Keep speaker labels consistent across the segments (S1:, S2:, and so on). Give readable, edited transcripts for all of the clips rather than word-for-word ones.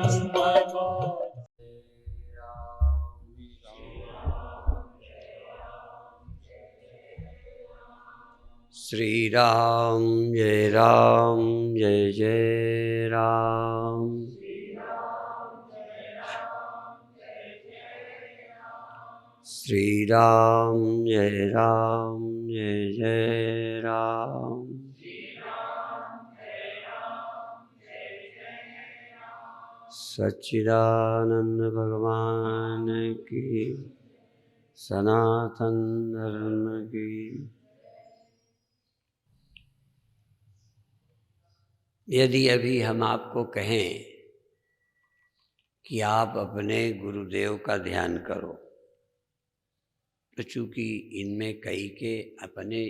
S1: श्री राम जय जय राम। श्री राम जय जय राम। सच्चिदानंद भगवान की, सनातन धर्म की। यदि अभी हम आपको कहें कि आप अपने गुरुदेव का ध्यान करो, तो चूंकि इनमें कई के अपने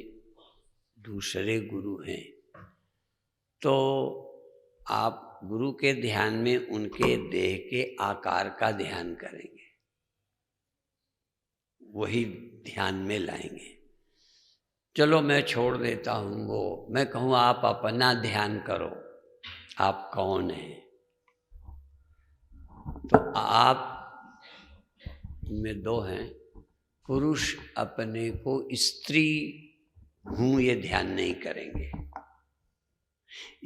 S1: दूसरे गुरु हैं, तो आप गुरु के ध्यान में उनके देह के आकार का ध्यान करेंगे, वही ध्यान में लाएंगे। चलो मैं छोड़ देता हूँ वो, मैं कहूँ आप अपना ध्यान करो, आप कौन हैं। तो आप में दो हैं, पुरुष अपने को स्त्री हूँ ये ध्यान नहीं करेंगे,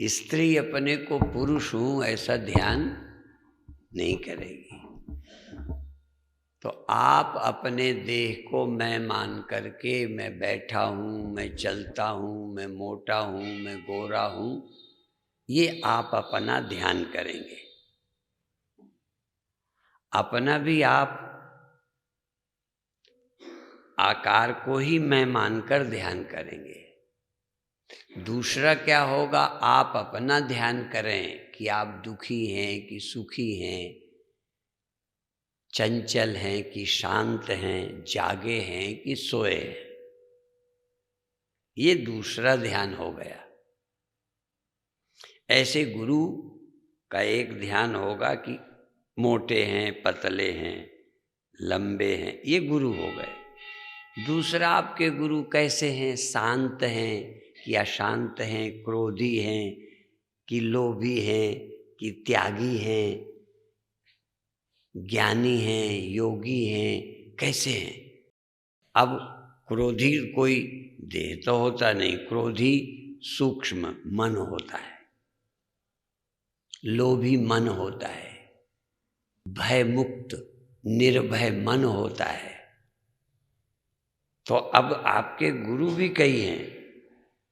S1: स्त्री अपने को पुरुष हूँ ऐसा ध्यान नहीं करेगी। तो आप अपने देह को मैं मान करके, मैं बैठा हूँ, मैं चलता हूँ, मैं मोटा हूँ, मैं गोरा हूँ, ये आप अपना ध्यान करेंगे। अपना भी आप आकार को ही मैं मानकर ध्यान करेंगे। दूसरा क्या होगा, आप अपना ध्यान करें कि आप दुखी हैं कि सुखी हैं, चंचल हैं कि शांत हैं, जागे हैं कि सोए हैं। ये दूसरा ध्यान हो गया। ऐसे गुरु का एक ध्यान होगा कि मोटे हैं, पतले हैं, लंबे हैं, ये गुरु हो गए। दूसरा आपके गुरु कैसे हैं, शांत हैं कि अशांत हैं, क्रोधी हैं कि लोभी हैं कि त्यागी हैं, ज्ञानी हैं, योगी हैं, कैसे हैं। अब क्रोधी कोई देह तो होता नहीं, क्रोधी सूक्ष्म मन होता है, लोभी मन होता है, भय मुक्त निर्भय मन होता है। तो अब आपके गुरु भी कई हैं,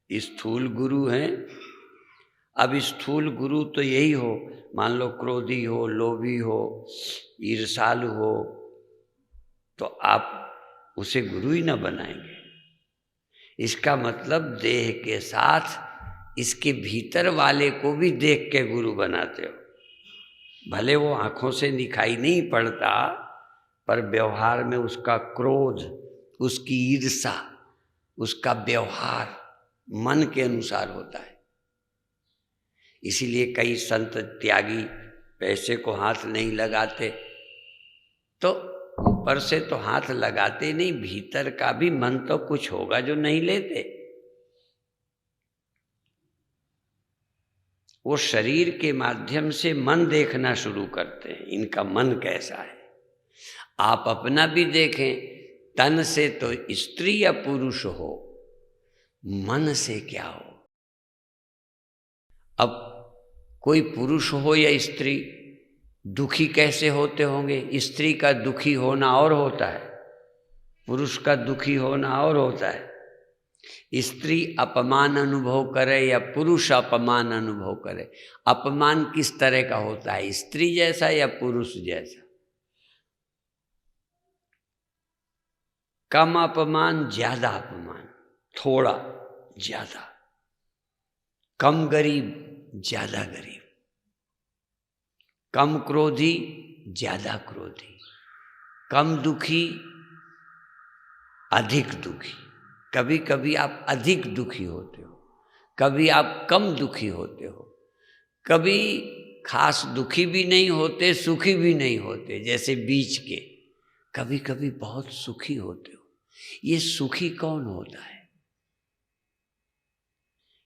S1: स्थूल गुरु हैं। अब स्थूल गुरु तो यही हो, मान लो क्रोधी हो, लोभी हो, ईर्ष्यालु हो, तो आप उसे गुरु ही ना बनाएंगे। इसका मतलब देह के साथ इसके भीतर वाले को भी देख के गुरु बनाते हो। भले वो आंखों से दिखाई नहीं पड़ता, पर व्यवहार में उसका क्रोध, उसकी ईर्ष्या, उसका व्यवहार मन के अनुसार होता है। इसीलिए कई संत त्यागी पैसे को हाथ नहीं लगाते, तो ऊपर से तो हाथ लगाते नहीं, भीतर का भी मन तो कुछ होगा जो नहीं लेते। वो शरीर के माध्यम से मन देखना शुरू करते हैं, इनका मन कैसा है। आप अपना भी देखें, तन से तो स्त्री या पुरुष हो, मन से क्या हो। अब कोई पुरुष हो या स्त्री, दुखी कैसे होते होंगे। स्त्री का दुखी होना और होता है, पुरुष का दुखी होना और होता है। स्त्री अपमान अनुभव करे या पुरुष अपमान अनुभव करे, अपमान किस तरह का होता है, स्त्री जैसा या पुरुष जैसा। कम अपमान, ज्यादा अपमान, थोड़ा ज्यादा, कम गरीब, ज्यादा गरीब, कम क्रोधी, ज्यादा क्रोधी, कम दुखी, अधिक दुखी। कभी कभी आप अधिक दुखी होते हो, कभी आप कम दुखी होते हो, कभी खास दुखी भी नहीं होते, सुखी भी नहीं होते, जैसे बीच के। कभी कभी बहुत सुखी होते हो। ये सुखी कौन होता है?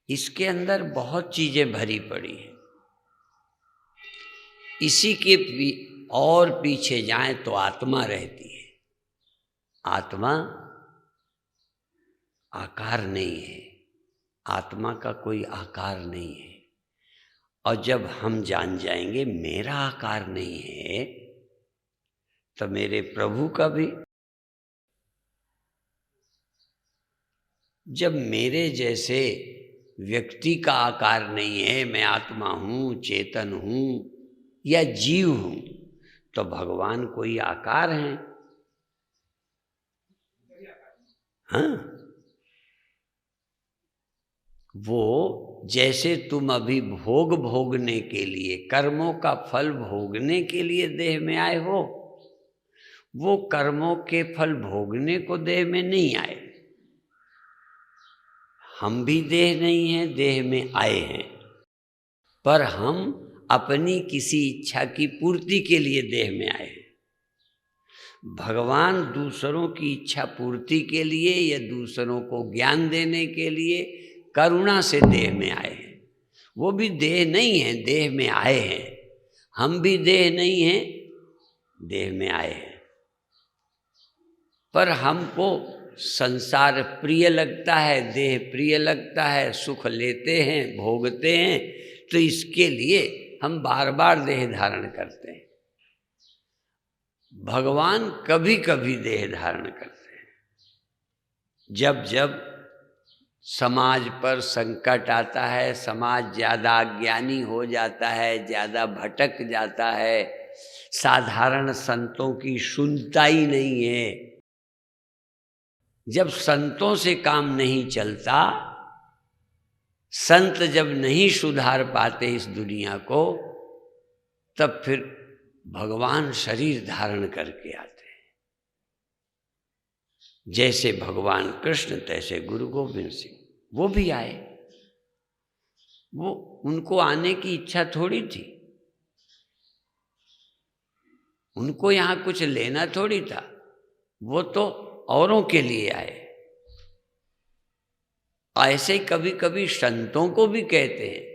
S1: इसके अंदर बहुत चीजें भरी पड़ी हैं। इसी के और पीछे जाएं तो आत्मा रहती है। आत्मा आकार नहीं है, आत्मा का कोई आकार नहीं है। और जब हम जान जाएंगे मेरा आकार नहीं है, तो मेरे प्रभु का भी, जब मेरे जैसे व्यक्ति का आकार नहीं है, मैं आत्मा हूँ, चेतन हूँ या जीव हूँ, तो भगवान कोई आकार है? हाँ, वो जैसे तुम अभी भोग भोगने के लिए, कर्मों का फल भोगने के लिए देह में आए हो, वो कर्मों के फल भोगने को देह में नहीं आए। हम भी देह नहीं हैं, देह में आए हैं, पर हम अपनी किसी इच्छा की पूर्ति के लिए देह में आए हैं। भगवान दूसरों की इच्छा पूर्ति के लिए या दूसरों को ज्ञान देने के लिए करुणा से देह में आए हैं। वो भी देह नहीं है, देह में आए हैं। हम भी देह नहीं हैं, देह में आए हैं। पर हमको संसार प्रिय लगता है, देह प्रिय लगता है, सुख लेते हैं, भोगते हैं, तो इसके लिए हम बार बार देह धारण करते हैं। भगवान कभी कभी देह धारण करते हैं। जब जब समाज पर संकट आता है, समाज ज़्यादा अज्ञानी हो जाता है, ज़्यादा भटक जाता है, साधारण संतों की सुनता ही नहीं है, जब संतों से काम नहीं चलता, संत जब नहीं सुधार पाते इस दुनिया को, तब फिर भगवान शरीर धारण करके आते हैं। जैसे भगवान कृष्ण तैसे गुरु गोविंद सिंह, वो भी आए। वो उनको आने की इच्छा थोड़ी थी, उनको यहाँ कुछ लेना थोड़ी था, वो तो औरों के लिए आए। ऐसे ही कभी कभी संतों को भी कहते हैं,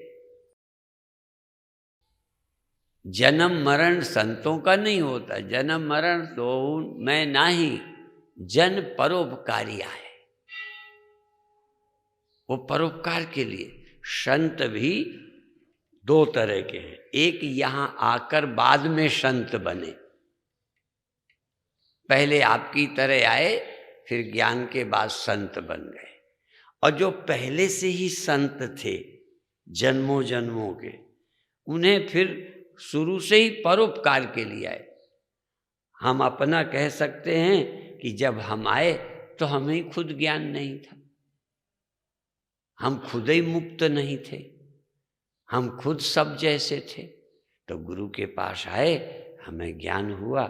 S1: जन्म मरण संतों का नहीं होता, जन्म मरण तो मैं नाही, जन परोपकारी आए। वो परोपकार के लिए। संत भी दो तरह के हैं, एक यहाँ आकर बाद में संत बने, पहले आपकी तरह आए, फिर ज्ञान के बाद संत बन गए। और जो पहले से ही संत थे जन्मों जन्मों के, उन्हें फिर शुरू से ही परोपकार के लिए आए। हम अपना कह सकते हैं कि जब हम आए तो हमें खुद ज्ञान नहीं था, हम खुद ही मुक्त नहीं थे, हम खुद सब जैसे थे। तो गुरु के पास आए, हमें ज्ञान हुआ,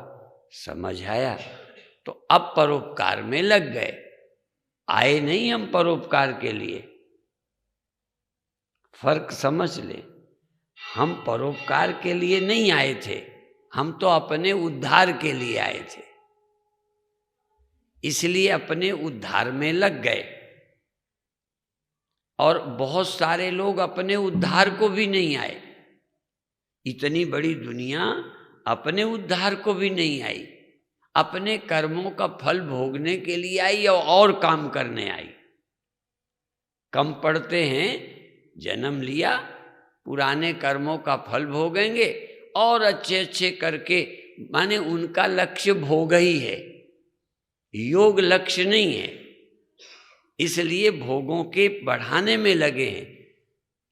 S1: समझ आया, तो अब परोपकार में लग गए। आए नहीं हम परोपकार के लिए, फर्क समझ ले। हम परोपकार के लिए नहीं आए थे, हम तो अपने उद्धार के लिए आए थे, इसलिए अपने उद्धार में लग गए। और बहुत सारे लोग अपने उद्धार को भी नहीं आए। इतनी बड़ी दुनिया अपने उद्धार को भी नहीं आई, अपने कर्मों का फल भोगने के लिए आई और काम करने आई। कम पढ़ते हैं, जन्म लिया, पुराने कर्मों का फल भोगेंगे और अच्छे अच्छे करके, माने उनका लक्ष्य भोग ही है, योग लक्ष्य नहीं है, इसलिए भोगों के बढ़ाने में लगे हैं,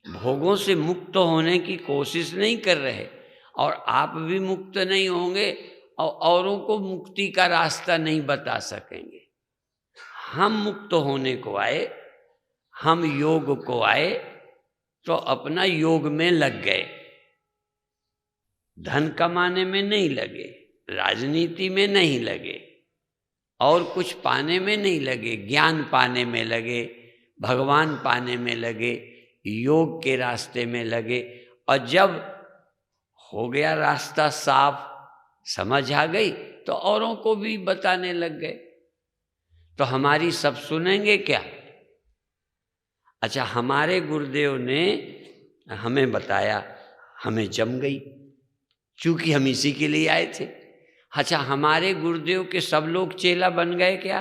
S1: भोगों से मुक्त होने की कोशिश नहीं कर रहे। और आप भी मुक्त नहीं होंगे और औरों को मुक्ति का रास्ता नहीं बता सकेंगे। हम मुक्त होने को आए, हम योग को आए, तो अपना योग में लग गए, धन कमाने में नहीं लगे, राजनीति में नहीं लगे, और कुछ पाने में नहीं लगे, ज्ञान पाने में लगे, भगवान पाने में लगे, योग के रास्ते में लगे। और जब हो गया रास्ता साफ, समझ आ गई, तो औरों को भी बताने लग गए। तो हमारी सब सुनेंगे क्या? अच्छा, हमारे गुरुदेव ने हमें बताया, हमें जम गई। क्योंकि हम इसी के लिए आए थे। अच्छा, हमारे गुरुदेव के सब लोग चेला बन गए क्या?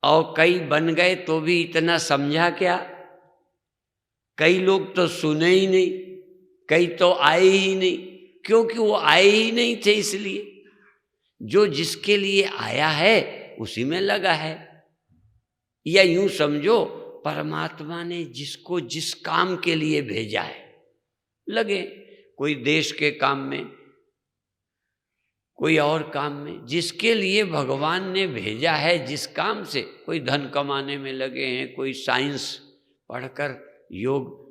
S1: और कई बन गए तो भी इतना समझा क्या? कई लोग तो सुने ही नहीं, कई तो आए ही नहीं, क्योंकि वो आए ही नहीं थे। इसलिए जो जिसके लिए आया है उसी में लगा है। या यूं समझो, परमात्मा ने जिसको जिस काम के लिए भेजा है लगे, कोई देश के काम में, कोई और काम में, जिसके लिए भगवान ने भेजा है, जिस काम से, कोई धन कमाने में लगे हैं, कोई साइंस पढ़कर योग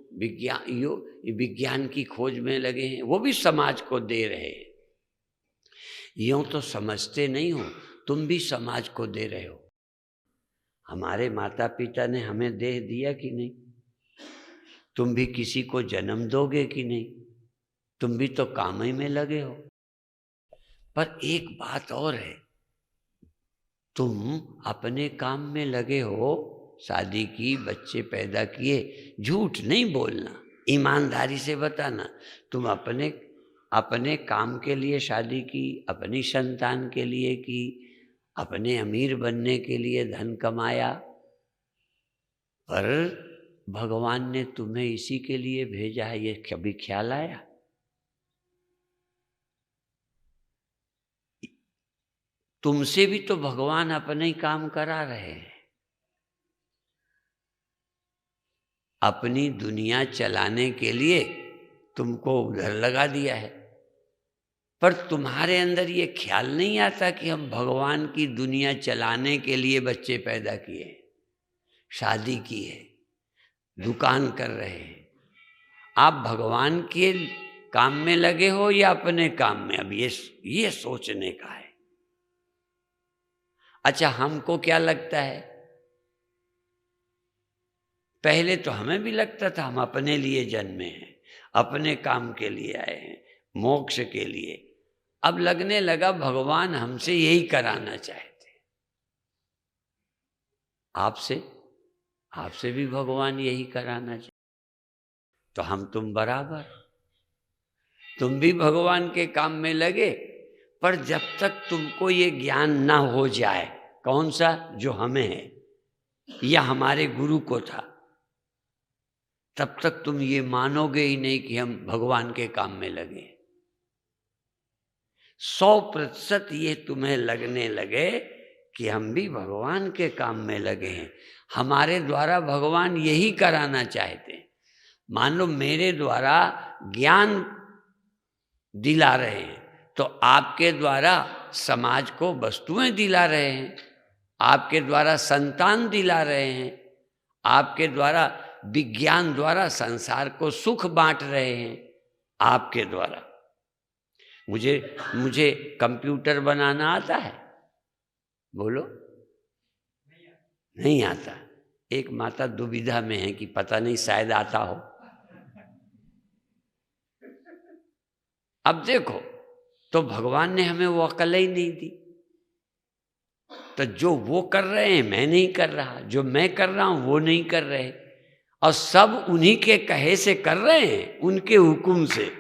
S1: विज्ञान की खोज में लगे हैं, वो भी समाज को दे रहे हैं। यूं तो समझते नहीं हो, तुम भी समाज को दे रहे हो। हमारे माता पिता ने हमें देह दिया कि नहीं? तुम भी किसी को जन्म दोगे कि नहीं? तुम भी तो काम ही में लगे हो। पर एक बात और है, तुम अपने काम में लगे हो, शादी की, बच्चे पैदा किए, झूठ नहीं बोलना, ईमानदारी से बताना। तुम अपने काम के लिए शादी की, अपनी संतान के लिए की, अपने अमीर बनने के लिए धन कमाया, पर भगवान ने तुम्हें इसी के लिए भेजा है, ये कभी ख्याल आया? तुमसे भी तो भगवान अपने ही काम करा रहे हैं। अपनी दुनिया चलाने के लिए तुमको उधर लगा दिया है, पर तुम्हारे अंदर ये ख्याल नहीं आता कि हम भगवान की दुनिया चलाने के लिए बच्चे पैदा किए, शादी की है, दुकान कर रहे हैं। आप भगवान के काम में लगे हो या अपने काम में? अब ये सोचने का है। अच्छा, हमको क्या लगता है? पहले तो हमें भी लगता था हम अपने लिए जन्मे हैं, अपने काम के लिए आए हैं, मोक्ष के लिए। अब लगने लगा भगवान हमसे यही कराना चाहते। आपसे भी भगवान यही कराना चाहते। तो हम तुम बराबर, तुम भी भगवान के काम में लगे, पर जब तक तुमको ये ज्ञान ना हो जाए, कौन सा? जो हमें है या हमारे गुरु को था, तब तक तुम ये मानोगे ही नहीं कि हम भगवान के काम में लगे। 100% ये तुम्हें लगने लगे कि हम भी भगवान के काम में लगे हैं, हमारे द्वारा भगवान यही कराना चाहते हैं। मान लो मेरे द्वारा ज्ञान दिला रहे हैं, तो आपके द्वारा समाज को वस्तुएं दिला रहे हैं, आपके द्वारा संतान दिला रहे हैं, आपके द्वारा विज्ञान द्वारा संसार को सुख बांट रहे हैं, आपके द्वारा। मुझे कंप्यूटर बनाना आता है? बोलो, नहीं आता। एक माता दुविधा में है कि पता नहीं शायद आता हो। अब देखो, तो भगवान ने हमें वो अकल ही नहीं दी। तो जो वो कर रहे हैं मैं नहीं कर रहा, जो मैं कर रहा हूं वो नहीं कर रहे, और सब उन्हीं के कहे से कर रहे हैं, उनके हुक्म से।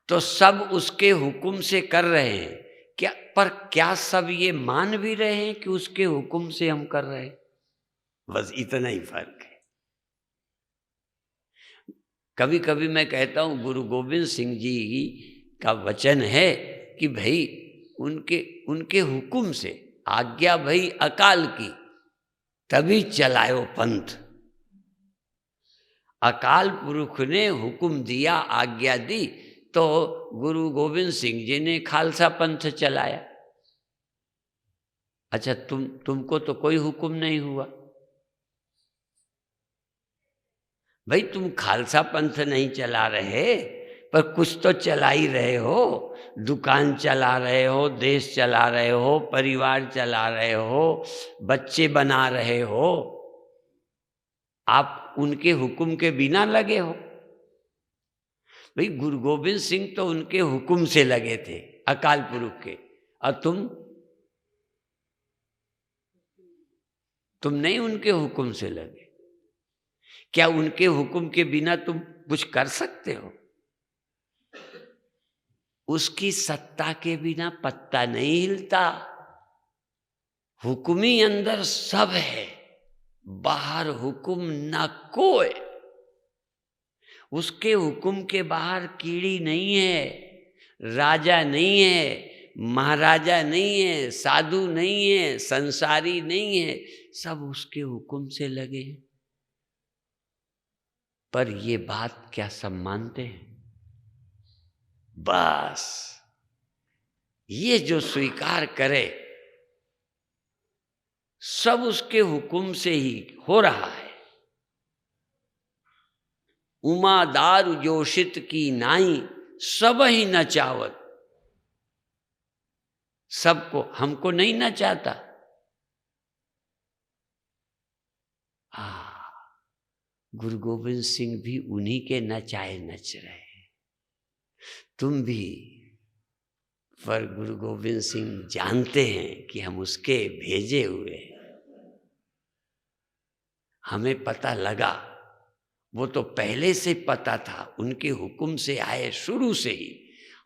S1: तो सब उसके हुक्म से कर रहे हैं क्या? पर क्या सब ये मान भी रहे हैं कि उसके हुक्म से हम कर रहे हैं? बस इतना ही फर्क है। कभी कभी मैं कहता हूं, गुरु गोविंद सिंह जी का वचन है कि भाई उनके हुक्म से, आज्ञा भई अकाल की, तभी चलायो पंथ। अकाल पुरुष ने हुक्म दिया, आज्ञा दी, तो गुरु गोविंद सिंह जी ने खालसा पंथ चलाया। अच्छा, तुमको तो कोई हुक्म नहीं हुआ भाई, तुम खालसा पंथ नहीं चला रहे, पर कुछ तो चला ही रहे हो। दुकान चला रहे हो, देश चला रहे हो, परिवार चला रहे हो, बच्चे बना रहे हो। आप उनके हुक्म के बिना लगे हो। भाई, गुरु गोविंद सिंह तो उनके हुक्म से लगे थे, अकाल पुरुष के, और तुम नहीं उनके हुक्म से लगे। क्या उनके हुक्म के बिना तुम कुछ कर सकते हो? उसकी सत्ता के बिना पत्ता नहीं हिलता। हुक्म ही अंदर सब है, बाहर हुक्म ना कोई। उसके हुक्म के बाहर कीड़ी नहीं है, राजा नहीं है, महाराजा नहीं है, साधु नहीं है, संसारी नहीं है, सब उसके हुक्म से लगे हैं। पर ये बात क्या सब मानते हैं? बस ये जो स्वीकार करे सब उसके हुक्म से ही हो रहा है। उमा दारु जोशित की नाई, सब ही नचावत। सबको, हमको नहीं नचाता। गुरु गोविंद सिंह भी उन्हीं के नचाए नच रहे हैं, तुम भी। पर गुरु गोविंद सिंह जानते हैं कि हम उसके भेजे हुए हैं। हमें पता लगा, वो तो पहले से पता था, उनके हुक्म से आए शुरू से ही।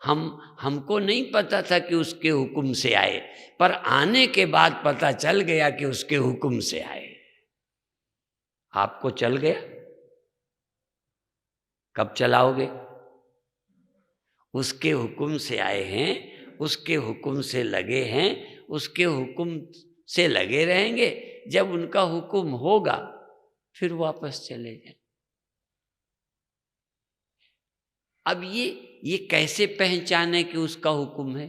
S1: हमको नहीं पता था कि उसके हुक्म से आए, पर आने के बाद पता चल गया कि उसके हुक्म से आए। आपको चल गया? कब चलाओगे? उसके हुक्म से आए हैं, उसके हुक्म से लगे हैं, उसके हुक्म से लगे रहेंगे। जब उनका हुक्म होगा फिर वापस चले जाए। अब ये कैसे पहचाने कि उसका हुक्म है?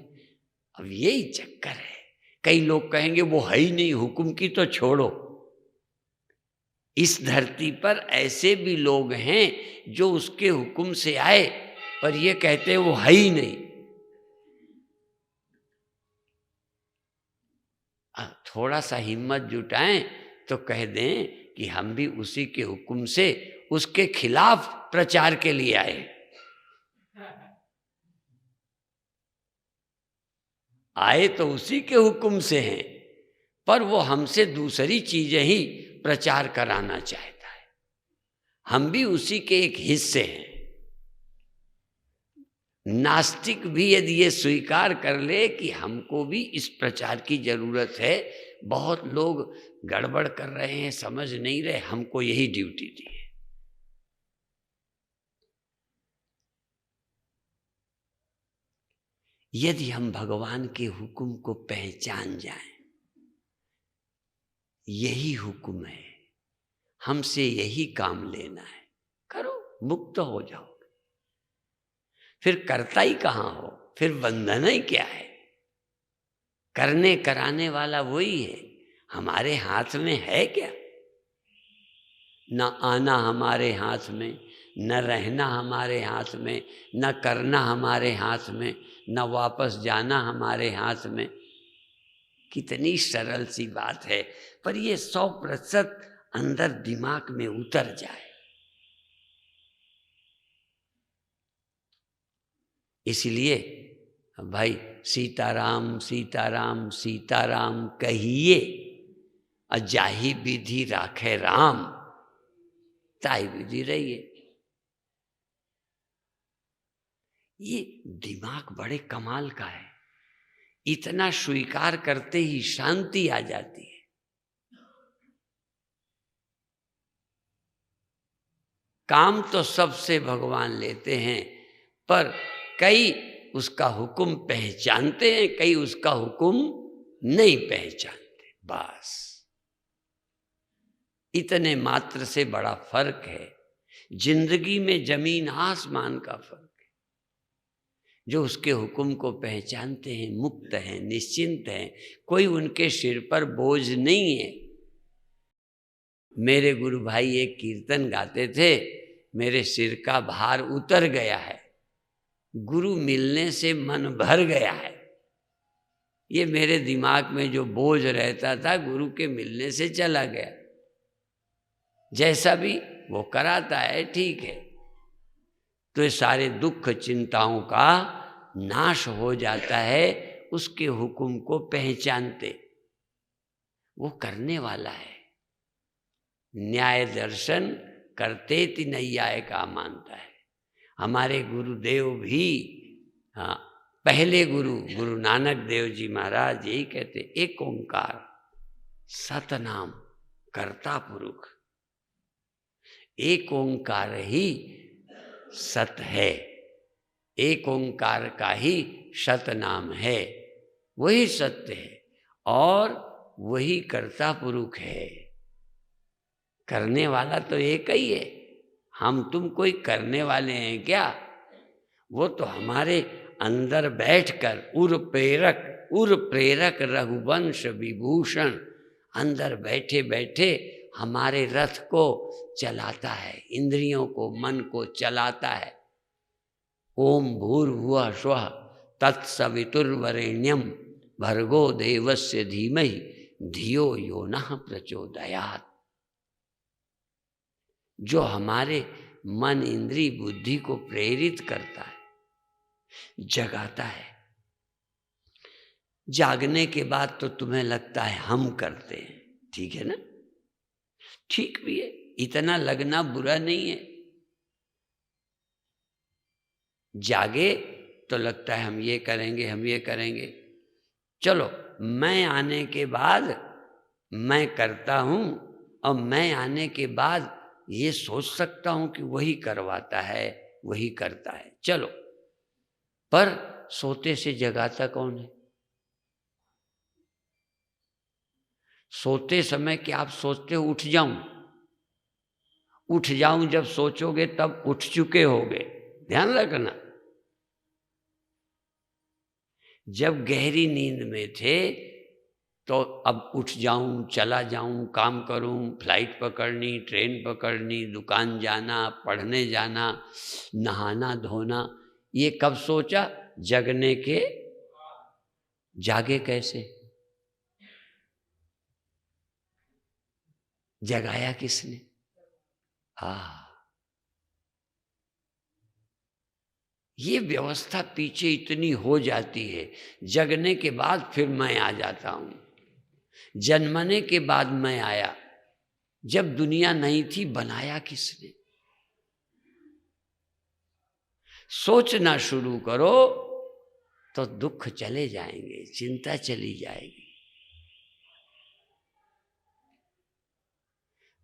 S1: अब यही चक्कर है। कई लोग कहेंगे वो है ही नहीं, हुक्म की तो छोड़ो। इस धरती पर ऐसे भी लोग हैं जो उसके हुक्म से आए, पर ये कहते हैं वो है ही नहीं। थोड़ा सा हिम्मत जुटाएं तो कह दें कि हम भी उसी के हुक्म से उसके खिलाफ प्रचार के लिए आए। आए तो उसी के हुक्म से हैं, पर वो हमसे दूसरी चीजें ही प्रचार कराना चाहता है। हम भी उसी के एक हिस्से हैं। नास्तिक भी यदि ये स्वीकार कर ले कि हमको भी इस प्रचार की जरूरत है, बहुत लोग गड़बड़ कर रहे हैं, समझ नहीं रहे, हमको यही ड्यूटी दी है। यदि हम भगवान के हुक्म को पहचान जाएं, यही हुक्म है, हमसे यही काम लेना है, करो, मुक्त हो जाओ। फिर करता ही कहाँ हो? फिर बंधन ही क्या है? करने कराने वाला वही है। हमारे हाथ में है क्या? न आना हमारे हाथ में, न रहना हमारे हाथ में, न करना हमारे हाथ में, न वापस जाना हमारे हाथ में। कितनी सरल सी बात है, पर ये 100% अंदर दिमाग में उतर जाए। इसलिए भाई सीताराम सीताराम सीताराम कहिए, अजाही विधि राखे राम, ताई विधि रहिए। ये दिमाग बड़े कमाल का है। इतना स्वीकार करते ही शांति आ जाती है। काम तो सबसे भगवान लेते हैं, पर कई उसका हुक्म पहचानते हैं, कई उसका हुक्म नहीं पहचानते। बस इतने मात्र से बड़ा फर्क है। जिंदगी में जमीन आसमान का फर्क है। जो उसके हुक्म को पहचानते हैं, मुक्त हैं, निश्चिंत हैं, कोई उनके सिर पर बोझ नहीं है। मेरे गुरु भाई एक कीर्तन गाते थे, मेरे सिर का भार उतर गया है, गुरु मिलने से मन भर गया है। ये मेरे दिमाग में जो बोझ रहता था, गुरु के मिलने से चला गया। जैसा भी वो कराता है, ठीक है। तो ये सारे दुख चिंताओं का नाश हो जाता है उसके हुक्म को पहचानते। वो करने वाला है। न्याय दर्शन करतेति नैयाय का मानता है। हमारे गुरुदेव भी, हाँ, पहले गुरु नानक देव जी महाराज यही कहते, एक ओंकार सतनाम कर्ता पुरुष। एक ओंकार ही सत है, एक ओंकार का ही सतनाम है, वही सत्य है और वही कर्ता पुरुष है। करने वाला तो एक ही है, हम तुम कोई करने वाले हैं क्या? वो तो हमारे अंदर बैठकर उर प्रेरक रघुवंश विभूषण अंदर बैठे बैठे हमारे रथ को चलाता है, इंद्रियों को, मन को चलाता है। ओम भूर्भुवः स्वः तत्सवितुर्वरेण्यम भर्गो देवस्य धीमहि धियो यो नः प्रचोदयात्। जो हमारे मन, इंद्री, बुद्धि को प्रेरित करता है, जगाता है। जागने के बाद तो तुम्हें लगता है हम करते हैं, ठीक है ना? ठीक भी है, इतना लगना बुरा नहीं है। जागे तो लगता है हम ये करेंगे, हम ये करेंगे। चलो, मैं आने के बाद मैं करता हूं और मैं आने के बाद ये सोच सकता हूं कि वही करवाता है, वही करता है। चलो, पर सोते से जगाता कौन है? सोते समय क्या आप सोचते हो उठ जाऊं? उठ जाऊं जब सोचोगे तब उठ चुके होगे, ध्यान रखना। जब गहरी नींद में थे तो अब उठ जाऊं, चला जाऊं, काम करूं, फ्लाइट पकड़नी, ट्रेन पकड़नी, दुकान जाना, पढ़ने जाना, नहाना धोना, ये कब सोचा? जगने के। जागे कैसे? जगाया किसने? ये व्यवस्था पीछे इतनी हो जाती है। जगने के बाद फिर मैं आ जाता हूं, जन्मने के बाद मैं आया। जब दुनिया नहीं थी, बनाया किसने? सोचना शुरू करो तो दुख चले जाएंगे, चिंता चली जाएगी।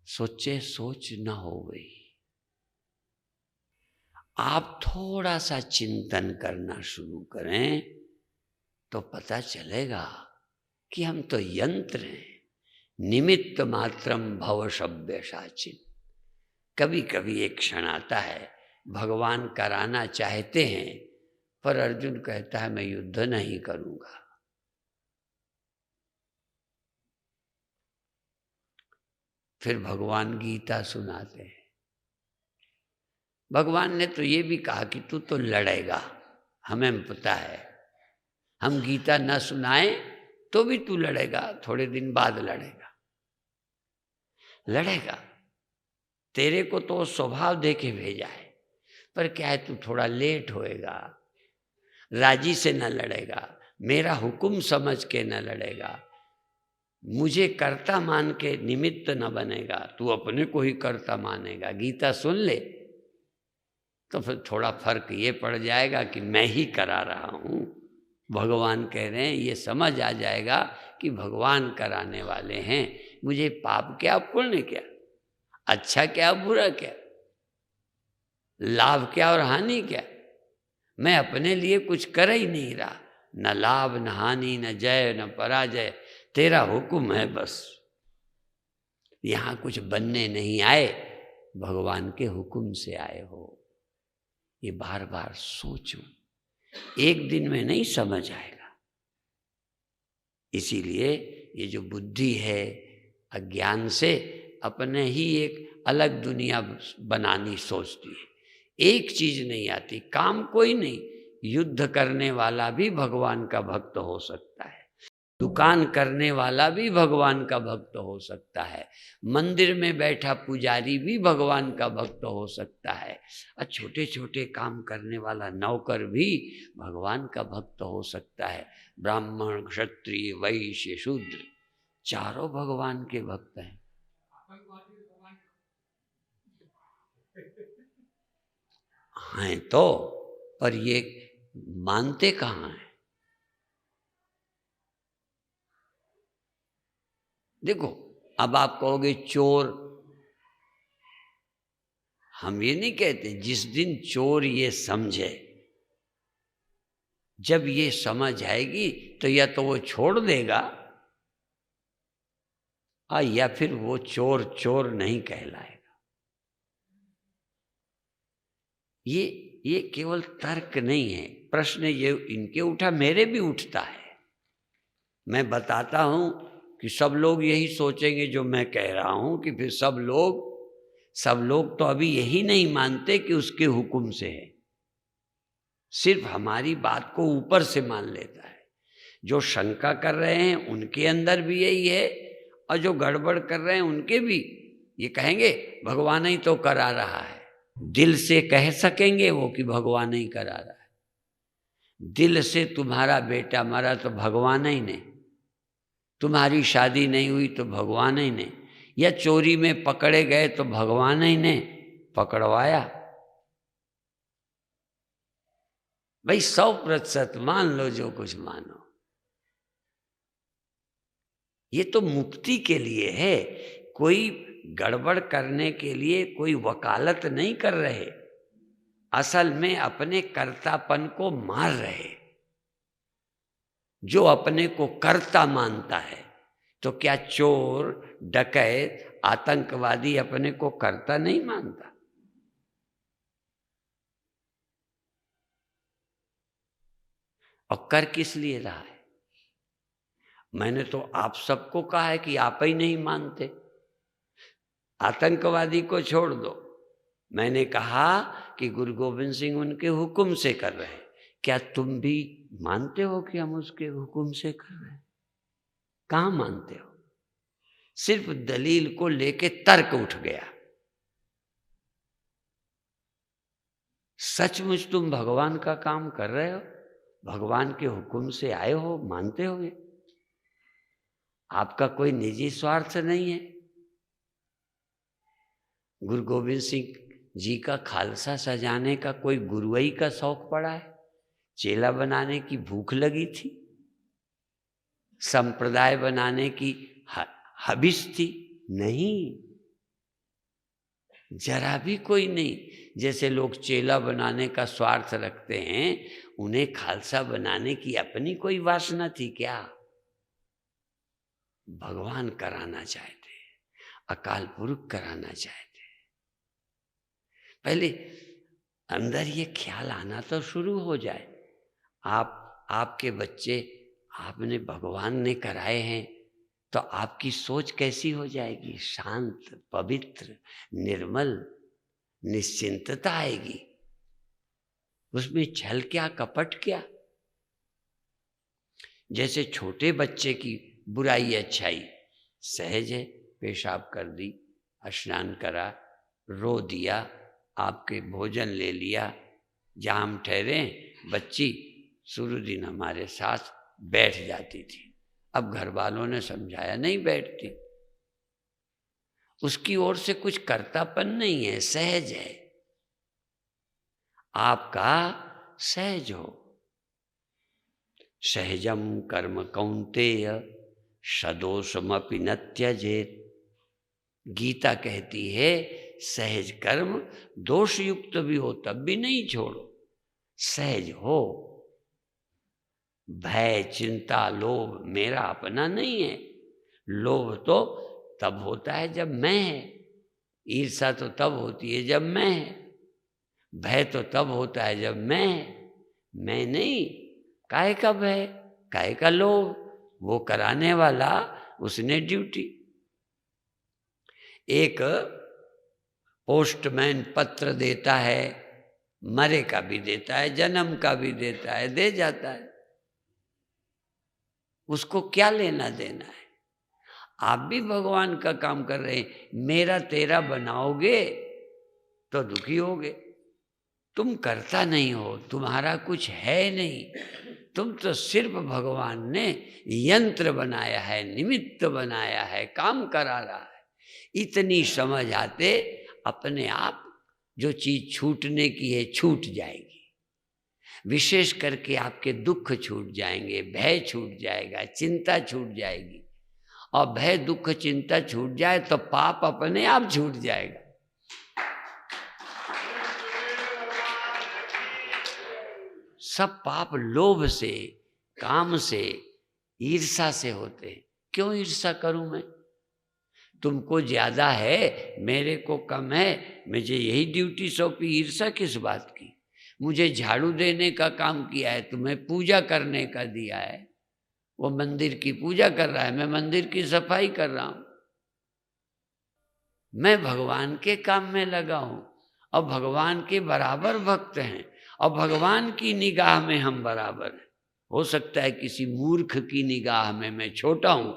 S1: सोचे सोच न हो गई। आप थोड़ा सा चिंतन करना शुरू करें तो पता चलेगा कि हम तो यंत्र हैं, निमित्त मात्रम भव सभ्य साचिन। कभी कभी एक क्षण आता है, भगवान कराना चाहते हैं, पर अर्जुन कहता है मैं युद्ध नहीं करूंगा। फिर भगवान गीता सुनाते हैं। भगवान ने तो ये भी कहा कि तू तो लड़ेगा, हमें पता है। हम गीता न सुनाए तो भी तू लड़ेगा, थोड़े दिन बाद लड़ेगा। लड़ेगा, तेरे को तो स्वभाव दे के भेजा है, पर क्या है, तू थोड़ा लेट होएगा, राजी से न लड़ेगा, मेरा हुक्म समझ के न लड़ेगा, मुझे कर्ता मान के निमित्त न बनेगा, तू अपने को ही कर्ता मानेगा। गीता सुन ले तो फिर थोड़ा फर्क ये पड़ जाएगा कि मैं ही करा रहा हूँ। भगवान कह रहे हैं, ये समझ आ जाएगा कि भगवान कराने वाले हैं। मुझे पाप क्या, पुण्य क्या, अच्छा क्या, बुरा क्या, लाभ क्या और हानि क्या, मैं अपने लिए कुछ कर ही नहीं रहा। न लाभ न हानि, न जय न पराजय, तेरा हुक्म है बस। यहाँ कुछ बनने नहीं आए, भगवान के हुक्म से आए हो। ये बार बार सोचो, एक दिन में नहीं समझ आएगा। इसीलिए ये जो बुद्धि है, अज्ञान से अपने ही एक अलग दुनिया बनानी सोचती है। एक चीज नहीं आती, काम कोई नहीं। युद्ध करने वाला भी भगवान का भक्त हो सकता है, दुकान करने वाला भी भगवान का भक्त हो सकता है, मंदिर में बैठा पुजारी भी भगवान का भक्त हो सकता है, और छोटे छोटे काम करने वाला नौकर भी भगवान का भक्त हो सकता है। ब्राह्मण, क्षत्रिय, वैश्य, शूद्र, चारों भगवान के भक्त हैं। हैं तो, पर ये मानते कहाँ हैं? देखो, अब आप कहोगे चोर, हम ये नहीं कहते। जिस दिन चोर ये समझे, जब ये समझ आएगी तो या तो वो छोड़ देगा, या फिर वो चोर चोर नहीं कहलाएगा। ये केवल तर्क नहीं है, प्रश्न ये इनके उठा, मेरे भी उठता है। मैं बताता हूं कि सब लोग यही सोचेंगे जो मैं कह रहा हूं, कि फिर सब लोग तो अभी यही नहीं मानते कि उसके हुक्म से है, सिर्फ हमारी बात को ऊपर से मान लेता है। जो शंका कर रहे हैं उनके अंदर भी यही है, और जो गड़बड़ कर रहे हैं उनके भी ये कहेंगे भगवान ही तो करा रहा है। दिल से कह सकेंगे वो कि भगवान ही करा रहा है। दिल से तुम्हारा बेटा मरा तो भगवान ही ने, तुम्हारी शादी नहीं हुई तो भगवान ही ने, या चोरी में पकड़े गए तो भगवान ही ने पकड़वाया। भाई 100% मान लो जो कुछ मानो, ये तो मुक्ति के लिए है। कोई गड़बड़ करने के लिए कोई वकालत नहीं कर रहे, असल में अपने कर्तापन को मार रहे। जो अपने को कर्ता मानता है, तो क्या चोर, डकैत, आतंकवादी अपने को कर्ता नहीं मानता? और कर किस लिए रहा है? मैंने तो आप सबको कहा है कि आप ही नहीं मानते। आतंकवादी को छोड़ दो, मैंने कहा कि गुरु गोविंद सिंह उनके हुक्म से कर रहे हैं। क्या तुम भी मानते हो कि हम उसके हुक्म से कर रहे हैं? कहाँ मानते हो? सिर्फ दलील को लेके तर्क उठ गया। सचमुच तुम भगवान का काम कर रहे हो, भगवान के हुक्म से आए हो, मानते हो ये? आपका कोई निजी स्वार्थ नहीं है। गुरु गोविंद सिंह जी का खालसा सजाने का कोई गुरुई का शौक पड़ा है? चेला बनाने की भूख लगी थी? संप्रदाय बनाने की हबिश थी? नहीं, जरा भी कोई नहीं। जैसे लोग चेला बनाने का स्वार्थ रखते हैं, उन्हें खालसा बनाने की अपनी कोई वासना थी क्या? भगवान कराना चाहते, अकाल पुरुष कराना चाहते। पहले अंदर ये ख्याल आना तो शुरू हो जाए। आपके बच्चे आपने भगवान ने कराए हैं, तो आपकी सोच कैसी हो जाएगी? शांत, पवित्र, निर्मल, निश्चिंतता आएगी। उसमें छल क्या, कपट क्या? जैसे छोटे बच्चे की बुराई अच्छाई सहज है, पेशाब कर दी, स्नान करा, रो दिया, आपके भोजन ले लिया, जहाँ हम ठहरे बच्ची शुरू दिन हमारे साथ बैठ जाती थी। अब घर वालों ने समझाया नहीं बैठती। उसकी ओर से कुछ कर्तापन नहीं है, सहज है। आपका सहज हो। सहजम कर्म कौन्तेय सदोषमपि न त्यजेत। गीता कहती है सहज कर्म दोष युक्त भी हो तब भी नहीं छोड़ो। सहज हो। भय, चिंता, लोभ मेरा अपना नहीं है। लोभ तो तब होता है जब मैं है, ईर्ष्या तो तब होती है जब मैं है, भय तो तब होता है जब मैं है। मैं नहीं, काहे का भय, काहे का लोभ? वो कराने वाला, उसने ड्यूटी। एक पोस्टमैन पत्र देता है, मरे का भी देता है, जन्म का भी देता है, दे जाता है। उसको क्या लेना देना है? आप भी भगवान का काम कर रहे हैं। मेरा तेरा बनाओगे तो दुखी होगे। तुम करता नहीं हो, तुम्हारा कुछ है नहीं। तुम तो सिर्फ भगवान ने यंत्र बनाया है, निमित्त बनाया है, काम करा रहा है। इतनी समझ आते अपने आप जो चीज छूटने की है छूट जाएगी। विशेष करके आपके दुख छूट जाएंगे, भय छूट जाएगा, चिंता छूट जाएगी। और भय दुख चिंता छूट जाए तो पाप अपने आप छूट जाएगा। सब पाप लोभ से, काम से, ईर्ष्या से होते हैं। क्यों ईर्ष्या करूं मैं? तुमको ज्यादा है, मेरे को कम है, मुझे यही ड्यूटी सौंपी, ईर्ष्या किस बात की? मुझे झाड़ू देने का काम किया है, तुम्हें पूजा करने का दिया है। वो मंदिर की पूजा कर रहा है, मैं मंदिर की सफाई कर रहा हूं। मैं भगवान के काम में लगा हूं और भगवान के बराबर भक्त हैं और भगवान की निगाह में हम बराबर हैं। हो सकता है किसी मूर्ख की निगाह में मैं छोटा हूं,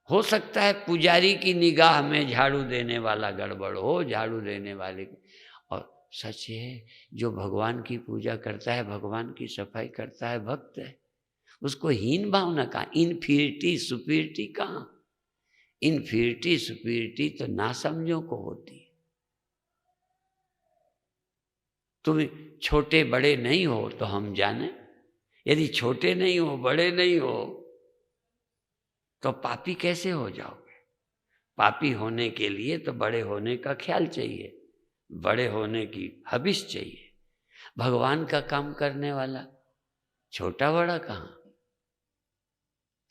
S1: हो सकता है पुजारी की निगाह में झाड़ू देने वाला गड़बड़ हो, झाड़ू देने वाले। और सच है, जो भगवान की पूजा करता है, भगवान की सफाई करता है, भक्त है। उसको हीन भावना कहाँ, इनफीरिटी सुपीरिटी कहाँ? इनफीरिटी सुपीरिटी तो नासमझों को होती है। तुम छोटे बड़े नहीं हो तो हम जाने, यदि छोटे नहीं हो, बड़े नहीं हो, तो पापी कैसे हो जाओगे? पापी होने के लिए तो बड़े होने का ख्याल चाहिए, बड़े होने की हबिश चाहिए। भगवान का काम करने वाला छोटा बड़ा कहाँ,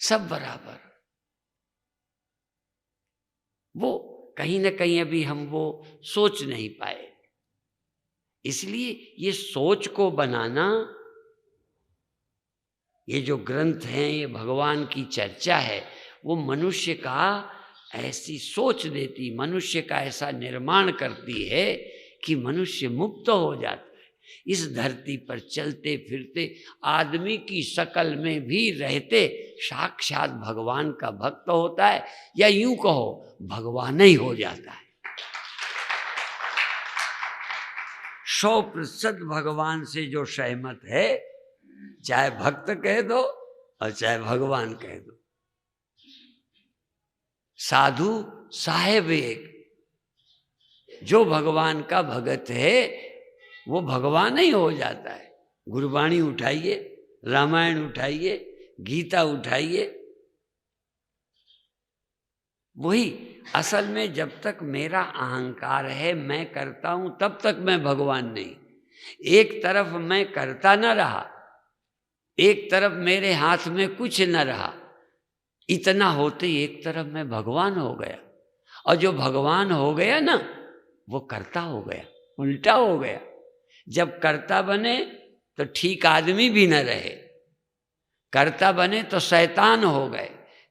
S1: सब बराबर। वो कहीं ना कहीं अभी हम वो सोच नहीं पाए। इसलिए ये सोच को बनाना, ये जो ग्रंथ हैं, ये भगवान की चर्चा है, वो मनुष्य का ऐसी सोच देती, मनुष्य का ऐसा निर्माण करती है कि मनुष्य मुक्त हो जाता है। इस धरती पर चलते फिरते आदमी की शकल में भी रहते साक्षात भगवान का भक्त होता है, या यूं कहो भगवान ही हो जाता है। 100% भगवान से जो सहमत है, चाहे भक्त कह दो और चाहे भगवान कह दो। साधु साहेब एक, जो भगवान का भगत है वो भगवान ही हो जाता है। गुरबाणी उठाइए, रामायण उठाइए, गीता उठाइए, वही असल में जब तक मेरा अहंकार है, मैं करता हूं, तब तक मैं भगवान नहीं। एक तरफ मैं करता न रहा, एक तरफ मेरे हाथ में कुछ न रहा, इतना होते ही एक तरफ मैं भगवान हो गया। और जो भगवान हो गया ना, वो कर्ता हो गया, उल्टा हो गया। जब कर्ता बने तो ठीक आदमी भी न रहे, कर्ता बने तो शैतान हो गए,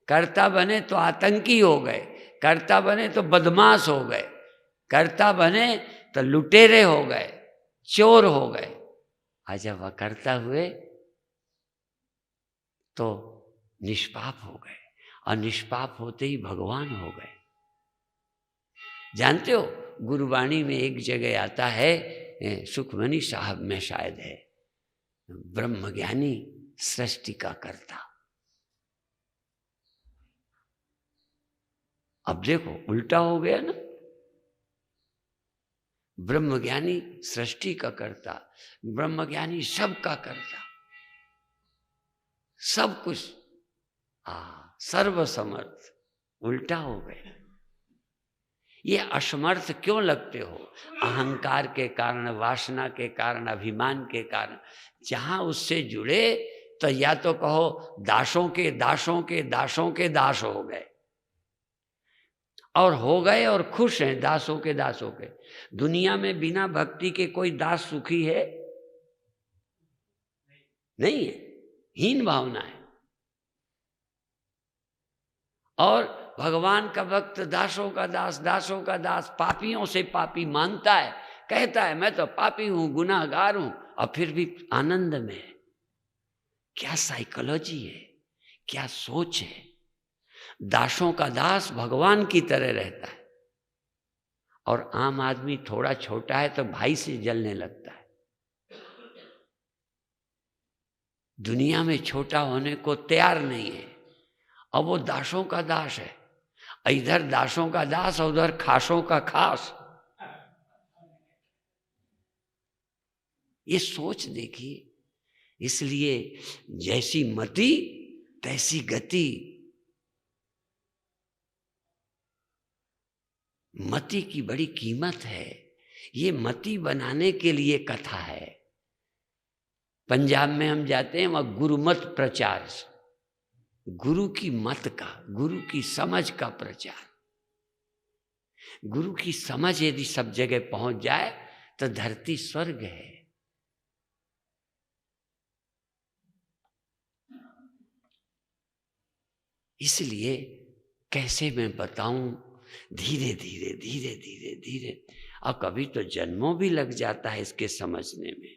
S1: कर्ता बने तो आतंकी हो गए, कर्ता बने तो बदमाश हो गए, कर्ता बने तो लुटेरे हो गए, चोर हो गए। और जब अकर्ता हुए तो निष्पाप हो गए, और निष्पाप होते ही भगवान हो गए। जानते हो, गुरुवाणी में एक जगह आता है, सुखमनी साहब में शायद है, ब्रह्मज्ञानी सृष्टि का कर्ता। अब देखो उल्टा हो गया ना, ब्रह्मज्ञानी सृष्टि का कर्ता, ब्रह्मज्ञानी सब का कर्ता, सब कुछ सर्वसमर्थ। उल्टा हो गया। ये असमर्थ क्यों लगते हो? अहंकार के कारण, वासना के कारण, अभिमान के कारण। जहां उससे जुड़े तो या तो कहो दासों के दासों के दासों के दास हो गए, और हो गए और खुश हैं दासों के दासों के। दुनिया में बिना भक्ति के कोई दास सुखी है? नहीं है, हीन भावना है। और भगवान का भक्त दासों का दास, दासों का दास, पापियों से पापी मानता है, कहता है मैं तो पापी हूं, गुनाहगार हूं, और फिर भी आनंद में है। क्या साइकोलॉजी है, क्या सोच है। दासों का दास भगवान की तरह रहता है, और आम आदमी थोड़ा छोटा है तो भाई से जलने लगता है। दुनिया में छोटा होने को तैयार नहीं है, और वो दासों का दास है। इधर दासों का दास और उधर खासों का खास। ये सोच देखिए। इसलिए जैसी मति तैसी गति। मति की बड़ी कीमत है। ये मति बनाने के लिए कथा है। पंजाब में हम जाते हैं, वहां गुरुमत प्रचार, गुरु की मत का, गुरु की समझ का प्रचार। गुरु की समझ यदि सब जगह पहुंच जाए तो धरती स्वर्ग है। इसलिए कैसे मैं बताऊं, धीरे धीरे धीरे धीरे धीरे, और कभी तो जन्मों भी लग जाता है इसके समझने में।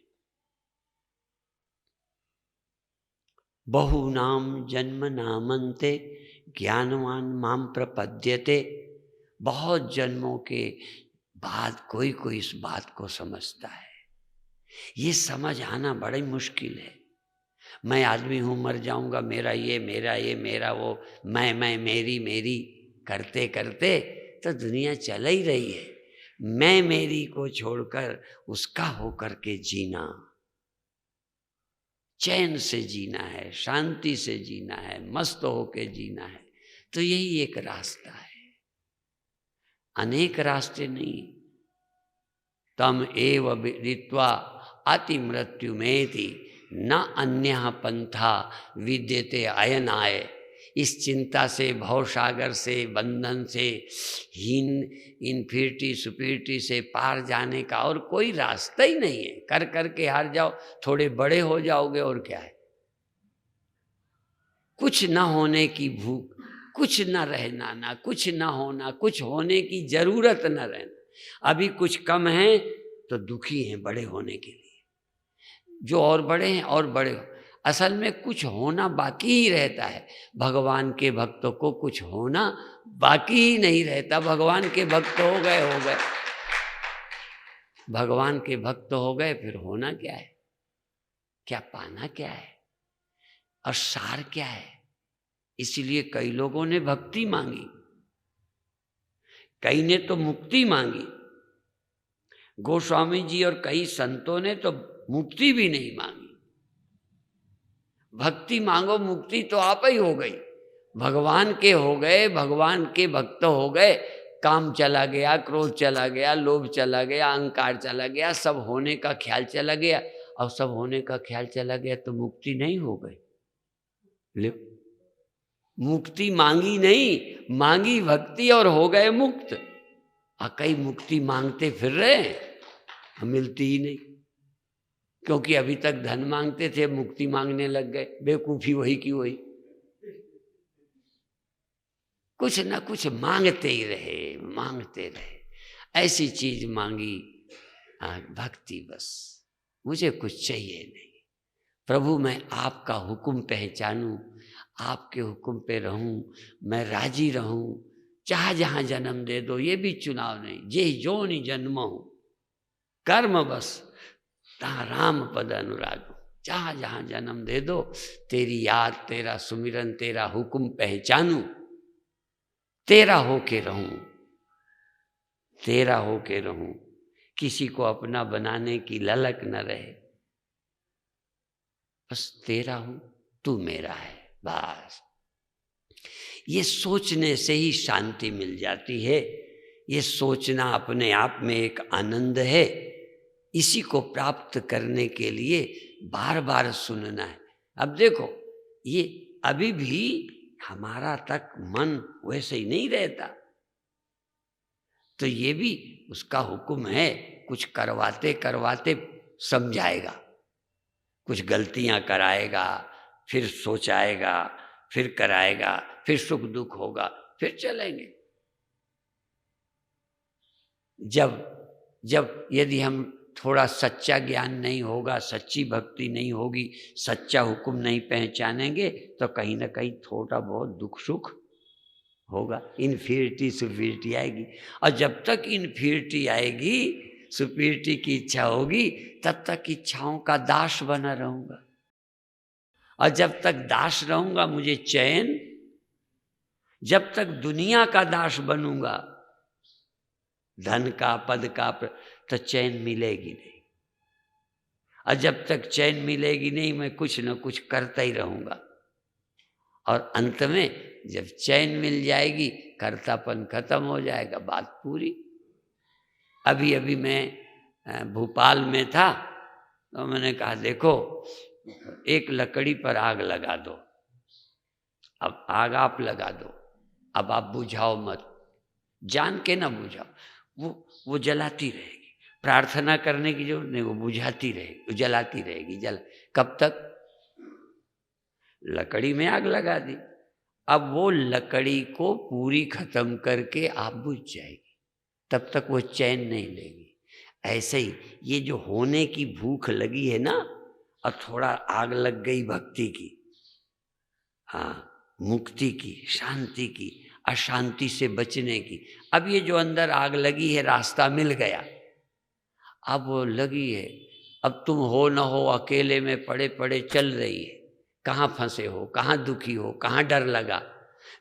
S1: बहुनाम जन्म नामन्ते ज्ञानवान माम प्रपद्यते। बहुत जन्मों के बाद कोई कोई इस बात को समझता है। ये समझ आना बड़ी मुश्किल है। मैं आदमी हूं, मर जाऊंगा, मेरा ये मेरा वो, मैं मेरी करते करते तो दुनिया चल ही रही है। मैं मेरी को छोड़कर उसका होकर के जीना, चैन से जीना है, शांति से जीना है, मस्त होके जीना है। तो यही एक रास्ता है, अनेक रास्ते नहीं। तम एव विदित्वा अति मृत्यु मेति न अन्य पंथा विद्यते अयनाय। इस चिंता से, भवसागर से, बंधन से, हीन, इन्फिनिटी सुपीरिटी से पार जाने का और कोई रास्ता ही नहीं है। कर करके हार जाओ, थोड़े बड़े हो जाओगे और क्या है। कुछ ना होने की भूख, कुछ ना रहना, ना कुछ ना होना, कुछ होने की जरूरत ना रहना। अभी कुछ कम है तो दुखी हैं बड़े होने के लिए, जो और बड़े हैं और बड़े हो। असल में कुछ होना बाकी ही रहता है। भगवान के भक्तों को कुछ होना बाकी ही नहीं रहता। भगवान के भक्त हो गए, हो गए। भगवान के भक्त हो गए, फिर होना क्या है, क्या पाना क्या है, और सार क्या है। इसीलिए कई लोगों ने भक्ति मांगी, कई ने तो मुक्ति मांगी। गोस्वामी जी और कई संतों ने तो मुक्ति भी नहीं मांगी। भक्ति मांगो, मुक्ति तो आप ही हो गई। भगवान के हो गए, भगवान के भक्त हो गए, काम चला गया, क्रोध चला गया, लोभ चला गया, अहंकार चला गया, सब होने का ख्याल चला गया। और सब होने का ख्याल चला गया तो मुक्ति नहीं हो गई। ले, मुक्ति मांगी नहीं, मांगी भक्ति और हो गए मुक्त। कई मुक्ति मांगते फिर रहे, मिलती ही नहीं। क्योंकि अभी तक धन मांगते थे, मुक्ति मांगने लग गए। बेवकूफी वही की वही, कुछ ना कुछ मांगते ही रहे, मांगते रहे। ऐसी चीज मांगी भक्ति। बस मुझे कुछ चाहिए नहीं, प्रभु मैं आपका हुक्म पहचानूं, आपके हुक्म पे रहूं, मैं राजी रहूं। चाहे जहां जन्म दे दो, ये भी चुनाव नहीं। जे जो नहीं जन्म हो कर्म बस, तहाँ राम पद अनुराग। जहां जहां जन्म दे दो, तेरी याद, तेरा सुमिरन, तेरा हुक्म पहचानूं, तेरा होके रहूं, तेरा होके रहूं। किसी को अपना बनाने की ललक न रहे, बस तेरा हूं, तू मेरा है, बस। ये सोचने से ही शांति मिल जाती है। ये सोचना अपने आप में एक आनंद है। इसी को प्राप्त करने के लिए बार बार सुनना है। अब देखो, ये अभी भी हमारा तक मन वैसे ही नहीं रहता, तो ये भी उसका हुक्म है। कुछ करवाते करवाते समझाएगा, कुछ गलतियां कराएगा, फिर सोचाएगा, फिर कराएगा, फिर सुख दुख होगा, फिर चलेंगे। जब यदि हम थोड़ा सच्चा ज्ञान नहीं होगा, सच्ची भक्ति नहीं होगी, सच्चा हुक्म नहीं पहचानेंगे, तो कहीं ना कहीं थोड़ा बहुत दुख सुख होगा। इन्फिनिटी सुपीरिटी आएगी, और जब तक इन्फिनिटी आएगी, सुपीरिटी की इच्छा होगी, तब तक इच्छाओं का दास बना रहूंगा। और जब तक दास रहूंगा, मुझे चैन जब तक दुनिया का दास बनूंगा, धन का, पद का, तो चैन मिलेगी नहीं। और जब तक चैन मिलेगी नहीं, मैं कुछ न कुछ करता ही रहूंगा। और अंत में जब चैन मिल जाएगी, कर्तापन खत्म हो जाएगा, बात पूरी। अभी अभी मैं भोपाल में था, तो मैंने कहा देखो, एक लकड़ी पर आग लगा दो। अब आग आप लगा दो, अब आप बुझाओ मत, जान के ना बुझाओ, वो जलाती रहेगी। प्रार्थना करने की जरूरत नहीं, वो बुझाती रहेगी, वो जलाती रहेगी। कब तक? लकड़ी में आग लगा दी, अब वो लकड़ी को पूरी खत्म करके आप बुझ जाएगी, तब तक वो चैन नहीं लेगी। ऐसे ही ये जो होने की भूख लगी है ना, और थोड़ा आग लग गई भक्ति की, हाँ, मुक्ति की, शांति की, अशांति से बचने की। अब ये जो अंदर आग लगी है, रास्ता मिल गया, अब वो लगी है। अब तुम हो न हो, अकेले में पड़े पड़े चल रही है। कहाँ फंसे हो, कहाँ दुखी हो, कहाँ डर लगा।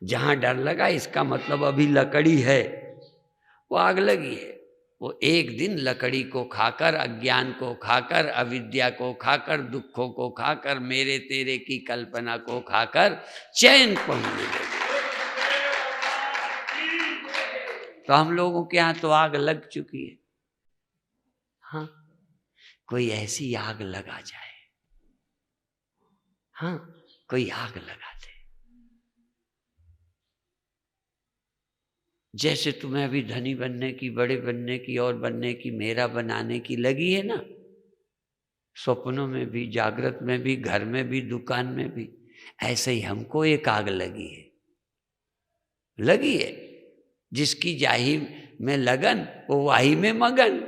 S1: जहाँ डर लगा, इसका मतलब अभी लकड़ी है, वो आग लगी है। वो एक दिन लकड़ी को खाकर, अज्ञान को खाकर, अविद्या को खाकर, दुखों को खाकर, मेरे तेरे की कल्पना को खाकर चैन पहुंचने लगी। तो हम लोगों के यहाँ तो आग लग चुकी है। हाँ, कोई ऐसी आग लगा जाए, हाँ, कोई आग लगा दे। जैसे तुम्हें अभी धनी बनने की, बड़े बनने की, और बनने की, मेरा बनाने की लगी है ना, स्वप्नों में भी, जागृत में भी, घर में भी, दुकान में भी, ऐसे ही हमको एक आग लगी है। लगी है, जिसकी जाही में लगन, वो वाही में मगन।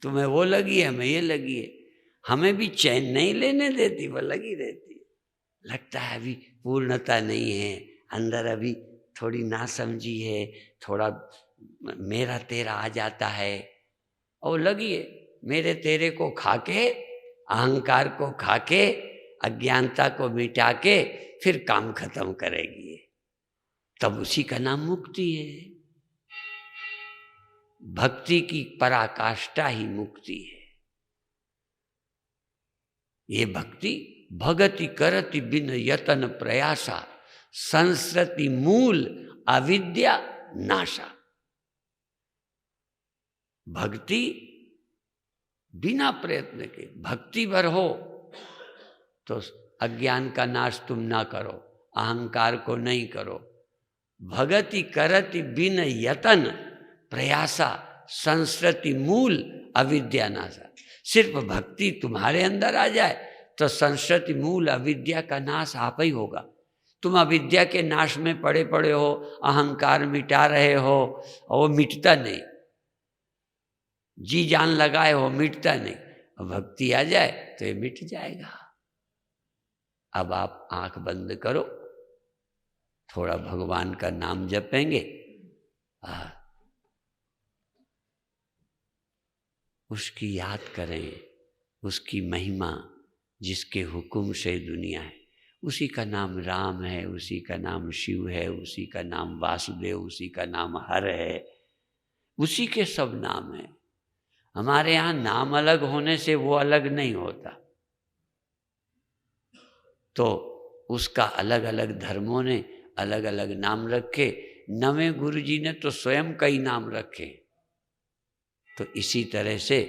S1: तुम्हें वो लगी है, हमें ये लगी है। हमें भी चैन नहीं लेने देती, वो लगी रहती है। लगता है अभी पूर्णता नहीं है, अंदर अभी थोड़ी नासमझी है, थोड़ा मेरा तेरा आ जाता है, और लगी है। मेरे तेरे को खाके, अहंकार को खाके, अज्ञानता को मिटा के फिर काम खत्म करेगी, तब उसी का नाम मुक्ति है। भक्ति की पराकाष्ठा ही मुक्ति है। ये भक्ति भगति करति बिन यतन प्रयासा, संस्कृति मूल अविद्या नाशा। भक्ति बिना प्रयत्न के, भक्ति भर हो तो अज्ञान का नाश तुम ना करो, अहंकार को नहीं करो। भगति करति बिन यतन प्रयासा, संस्कृति मूल अविद्या नाशा। सिर्फ भक्ति तुम्हारे अंदर आ जाए तो संस्कृति मूल अविद्या का नाश आप ही होगा। तुम अविद्या के नाश में पड़े पड़े हो, अहंकार मिटा रहे हो, और वो मिटता नहीं, जी जान लगाए हो, मिटता नहीं। भक्ति आ जाए तो ये मिट जाएगा। अब आप आंख बंद करो, थोड़ा भगवान का नाम जपेंगे, उसकी याद करें, उसकी महिमा, जिसके हुक्म से दुनिया है। उसी का नाम राम है, उसी का नाम शिव है, उसी का नाम वासुदेव, उसी का नाम हर है, उसी के सब नाम है। हमारे यहाँ नाम अलग होने से वो अलग नहीं होता। तो उसका अलग अलग धर्मों ने अलग अलग नाम रखे। नवें गुरु जी ने तो स्वयं कई नाम रखे। तो इसी तरह से,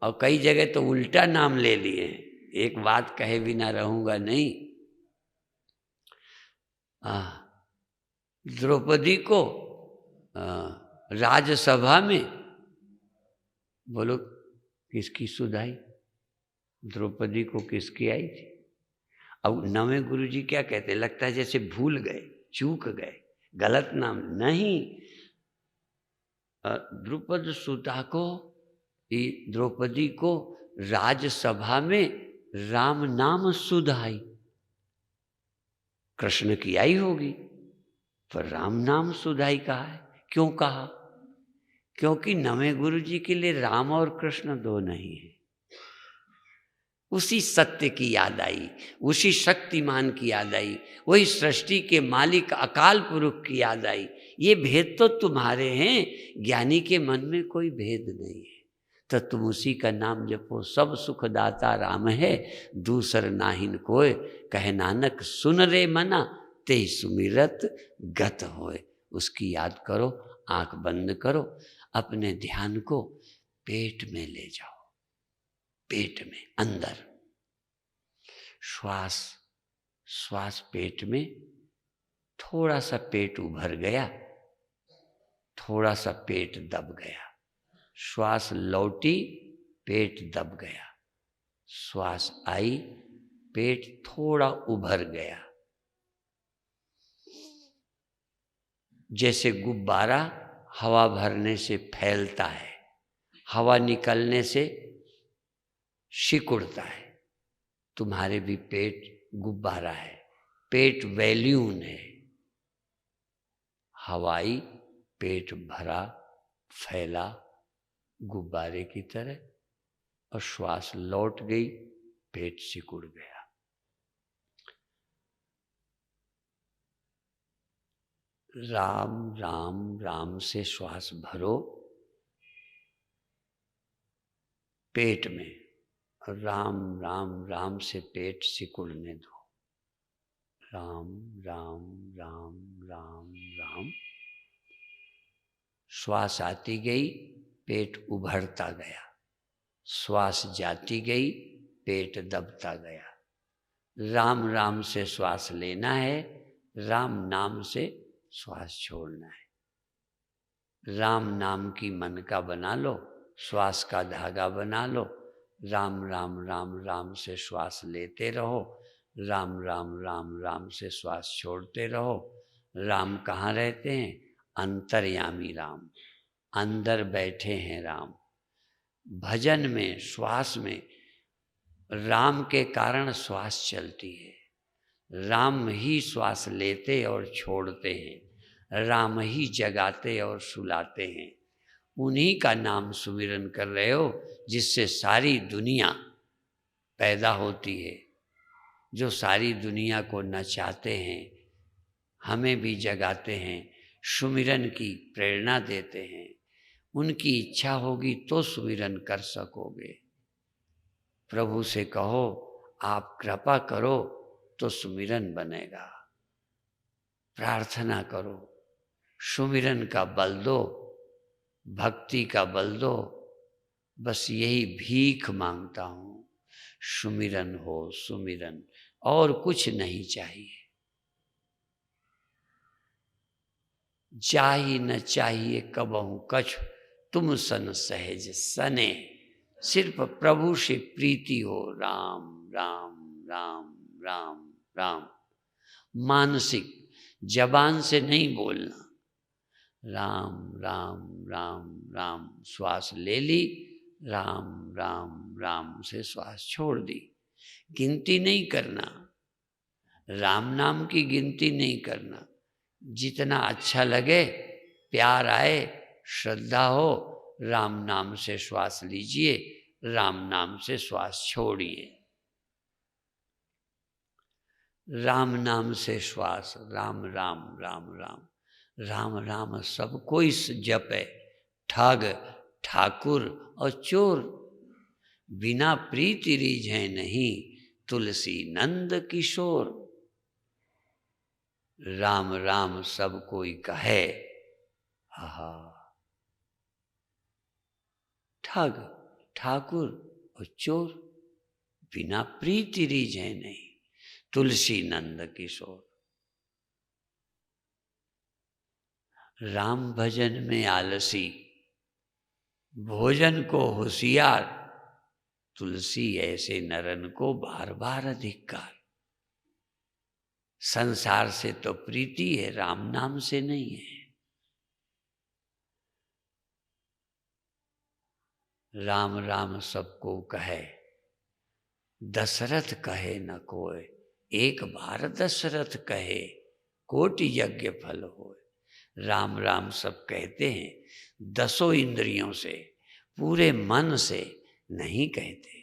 S1: और कई जगह तो उल्टा नाम ले लिए हैं। एक बात कहे बिना रहूंगा नहीं। द्रौपदी को राज्यसभा में, बोलो किसकी सुध आई? द्रौपदी को किसकी आई थी? अब नवें गुरु जी क्या कहते, लगता है जैसे भूल गए, चूक गए, गलत नाम नहीं। द्रुपद सुता को, द्रौपदी को राज्यसभा में राम नाम सुध आई। कृष्ण की आई होगी, पर राम नाम सुध आई कहा है। क्यों कहा? क्योंकि नवें गुरु जी के लिए राम और कृष्ण दो नहीं है। उसी सत्य की याद आई, उसी शक्तिमान की याद आई, वही सृष्टि के मालिक अकाल पुरुष की याद आई। ये भेद तो तुम्हारे हैं, ज्ञानी के मन में कोई भेद नहीं है। तो तुम उसी का नाम जपो, सब सुखदाता राम है, दूसर नाहिन कोय, कहे नानक सुन रे मना, ते सुमिरत गत होए। उसकी याद करो, आंख बंद करो, अपने ध्यान को पेट में ले जाओ, पेट में अंदर, श्वास श्वास पेट में, थोड़ा सा पेट उभर गया, थोड़ा सा पेट दब गया, श्वास लौटी, पेट दब गया, श्वास आई, पेट थोड़ा उभर गया। जैसे गुब्बारा हवा भरने से फैलता है, हवा निकलने से सिकुड़ता है, तुम्हारे भी पेट गुब्बारा है, पेट वैल्यून है, हवाई पेट भरा फैला गुब्बारे की तरह, और श्वास लौट गई, पेट सिकुड़ गया। राम राम राम से श्वास भरो पेट में, राम राम राम से पेट सिकुड़ने दो। राम राम राम राम राम, श्वास आती गई, पेट उभरता गया, श्वास जाती गई, पेट दबता गया। राम राम से श्वास लेना है, राम नाम से श्वास छोड़ना है। राम नाम की मन का बना लो, श्वास का धागा बना लो, राम राम राम राम से श्वास लेते रहो, राम राम राम राम से श्वास छोड़ते रहो। राम कहाँ रहते हैं? अंतर्यामी राम, अंदर बैठे हैं राम। भजन में, श्वास में राम के कारण श्वास चलती है, राम ही श्वास लेते और छोड़ते हैं, राम ही जगाते और सुलाते हैं। उन्हीं का नाम सुमिरन कर रहे हो, जिससे सारी दुनिया पैदा होती है, जो सारी दुनिया को नचाते हैं, हमें भी जगाते हैं, सुमिरन की प्रेरणा देते हैं। उनकी इच्छा होगी तो सुमिरन कर सकोगे। प्रभु से कहो आप कृपा करो तो सुमिरन बनेगा। प्रार्थना करो, सुमिरन का बल दो, भक्ति का बल दो। बस यही भीख मांगता हूँ, सुमिरन हो, सुमिरन, और कुछ नहीं चाहिए। चाही न चाहिए कबहू कछु, तुम सन सहज सने, सिर्फ प्रभु से प्रीति हो। राम राम राम राम राम, मानसिक, जबान से नहीं बोलना। राम राम राम राम, श्वास ले ली, राम राम राम से श्वास छोड़ दी। गिनती नहीं करना, राम नाम की गिनती नहीं करना। जितना अच्छा लगे, प्यार आए, श्रद्धा हो, राम नाम से श्वास लीजिए, राम नाम से श्वास छोड़िए। राम नाम से श्वास, राम राम राम राम राम राम सब कोई जपे, ठग ठाकुर और चोर, बिना प्रीति रीझे नहीं, तुलसी नंद किशोर। राम राम सब कोई कहे, आहा, ठग ठाकुर और चोर, बिना प्रीति रीझे नहीं, तुलसी नंद किशोर। राम भजन में आलसी, भोजन को होशियार, तुलसी ऐसे नरन को बार बार धिक्कार। संसार से तो प्रीति है, राम नाम से नहीं है। राम राम सबको कहे, दशरथ कहे न कोय, एक बार दशरथ कहे, कोटि यज्ञ फल होय। राम राम सब कहते हैं, दसों इंद्रियों से, पूरे मन से नहीं कहते।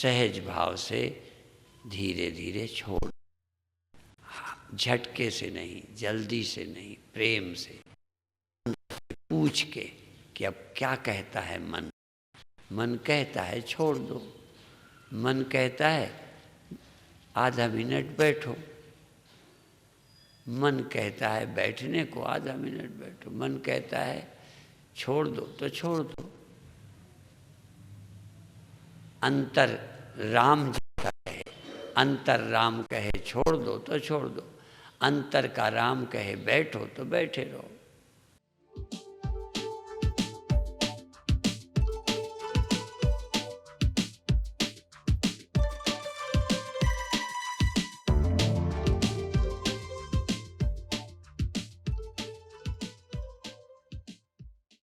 S1: सहज भाव से धीरे धीरे छोड़, झटके से नहीं, जल्दी से नहीं, प्रेम से पूछ के कि अब क्या कहता है मन। मन कहता है छोड़ दो, मन कहता है आधा मिनट बैठो, मन कहता है बैठने को आधा मिनट बैठो, मन कहता है छोड़ दो तो छोड़ दो। अंतर राम जैसा कहे, अंतर राम कहे छोड़ दो तो छोड़ दो, अंतर का राम कहे बैठो तो बैठे रहो।